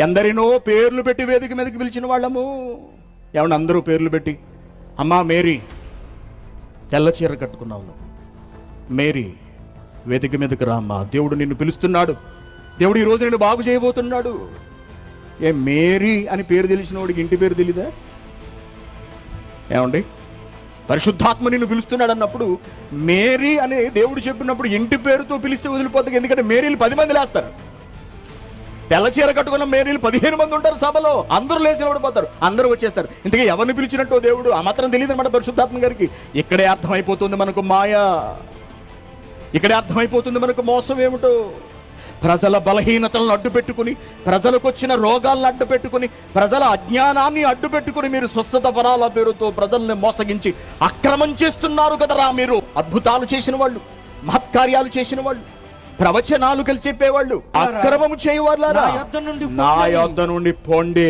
ఎందరినో పేర్లు పెట్టి వేదిక మీదకి పిలిచిన వాళ్ళము. ఏమన్నా అందరూ పేర్లు పెట్టి, అమ్మా మేరీ, తెల్ల చీర కట్టుకున్నావు, మేరీ వేదిక మీదకి రామ్మా, దేవుడు నిన్ను పిలుస్తున్నాడు, దేవుడు ఈరోజు నిన్ను బాగు చేయబోతున్నాడు. ఏ మేరీ అని పేరు తెలిసిన వాడికి ఇంటి పేరు తెలీదా? ఏమండి, పరిశుద్ధాత్మ నిన్ను పిలుస్తున్నాడు అన్నప్పుడు మేరీ అని దేవుడు చెప్పినప్పుడు ఇంటి పేరుతో పిలిస్తే వదిలిపోతుంది. ఎందుకంటే మేరీలు 10 మంది లేస్తారు. తెల్ల చీర కట్టుకున్న మేరీలు 15 మంది ఉంటారు సభలో. అందరూ లేచి పడిపోతారు, అందరూ వచ్చేస్తారు. ఇంతకీ ఎవరిని పిలిచినట్టు దేవుడు ఆ మాత్రం తెలియదు అన్నమాట పరిశుద్ధాత్మ గారికి. ఇక్కడే అర్థమైపోతుంది మనకు మాయ, ఇక్కడే అర్థమైపోతుంది మనకు మోసం ఏమిటో. ప్రజల బలహీనతలను అడ్డు పెట్టుకుని, ప్రజలకు వచ్చిన రోగాలను అడ్డు పెట్టుకుని, ప్రజల అజ్ఞానాన్ని అడ్డు పెట్టుకుని మీరు స్వస్థత పరాల పేరుతో ప్రజల్ని మోసగించి అక్రమం చేస్తున్నారు కదరా మీరు. అద్భుతాలు చేసిన వాళ్ళు, మహత్కార్యాలు చేసిన వాళ్ళు, ప్రవచనాలు చెప్పేవాళ్ళు, అక్రమం చేయవాళ్ళారా, నా యొద్ద నుండి పోండి.